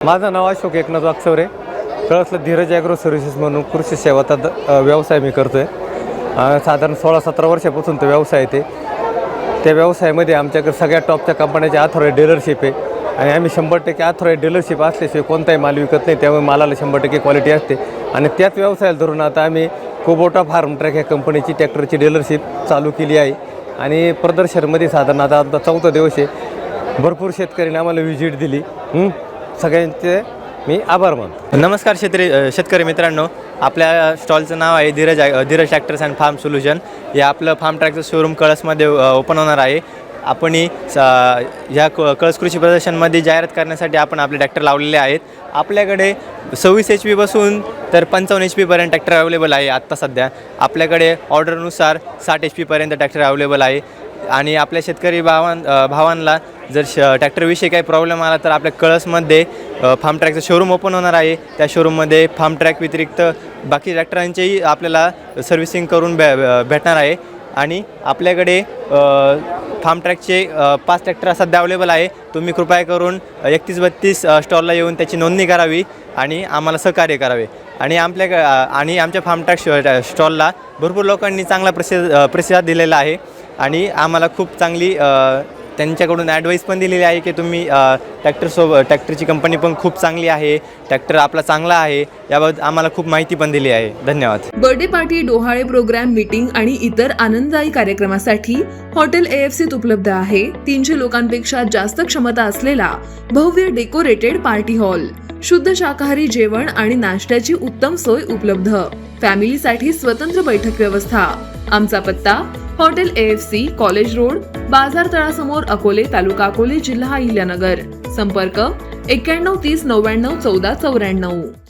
माझं नाव Ashok Eknath Waghchaure. कळसला Dheeraj agro services म्हणून कृषी सेवा व्यवसाय मी करतो आहे. साधारण 16-17 वर्षापासून तो व्यवसाय आहे. त्या व्यवसायामध्ये आमच्याकडे सगळ्या टॉपच्या कंपन्याच्या ऑथराईज डीलरशिप आहे आणि आम्ही 100% ऑथराईज डीलरशिप असल्याशिवाय कोणताही माल विकत नाही. त्यामुळे मालाला 100% क्वालिटी असते आणि त्याच व्यवसायाला धरून आता आम्ही कुबोटा फार्म ट्रॅक ह्या कंपनीची ट्रॅक्टरची डीलरशिप चालू केली आहे आणि प्रदर्शनमध्ये साधारण आता आमचा 4था दिवस आहे. भरपूर शेतकऱ्यांनी आम्हाला व्हिजिट दिली. सगळ्यांचे मी आभार मानतो. नमस्कार शेतकरी मित्रांनो, आपल्या स्टॉलचं नाव आहे Dheeraj tractors and farm solution. हे आपलं फार्म ट्रॅकचं शोरूम कळसमध्ये ओपन होणार आहे. आपण ह्या कळस कृषी प्रदर्शनमध्ये जाहिरात करण्यासाठी आपण आपले ट्रॅक्टर लावलेले आहेत. आपल्याकडे 26 HP पासून तर 55 HP पर्यंत ट्रॅक्टर अवेलेबल आहे. आत्ता सध्या आपल्याकडे ऑर्डरनुसार 60 HP पर्यंत ट्रॅक्टर अवेलेबल आहे. आणि आपल्या शेतकरी भावांना जर ट्रॅक्टरविषयी काही प्रॉब्लेम आला तर आपल्या कळसमध्ये फार्म ट्रॅकचं शोरूम ओपन होणार आहे. त्या शोरूममध्ये फार्म ट्रॅक व्यतिरिक्त बाकी ट्रॅक्टरांचेही आपल्याला सर्व्हिसिंग करून भेटणार आहे. आणि आपल्याकडे फार्म ट्रॅकचे 5 ट्रॅक्टर सध्या अवेलेबल आहे. तुम्ही कृपया करून 31-32 स्टॉलला येऊन त्याची नोंदणी करावी आणि आम्हाला सहकार्य करावे. आणि आमच्या फार्म ट्रॅक स्टॉलला भरपूर लोकांनी चांगला प्रतिसाद दिलेला आहे आणि आम्हाला खूप चांगली त्यांच्याकडून ॲडवाईस पण दिलेली आहे की तुम्ही ट्रॅक्टरची कंपनी पण खूप चांगली आहे, ट्रॅक्टर आपला चांगला आहे, याबाबत आम्हाला खूप माहिती पण दिली आहे. धन्यवाद. बर्थडे पार्टी, डोहाळे प्रोग्राम, मीटिंग आणि इतर आनंददायी कार्यक्रमासाठी हॉटेल AFCत उपलब्ध आहे 300 लोकांपेक्षा जास्त क्षमता असलेला भव्य डेकोरेटेड पार्टी हॉल. शुद्ध शाकाहारी जेवण आणि नाश्त्याची उत्तम सोय उपलब्ध. फॅमिलीसाठी स्वतंत्र बैठक व्यवस्था. आमचा पत्ता हॉटेल AFC, कॉलेज रोड, बाजार तळासमोर, अकोले, तालुका अकोले, जिल्हा अहिल्यानगर. संपर्क 91 30 99 14 94.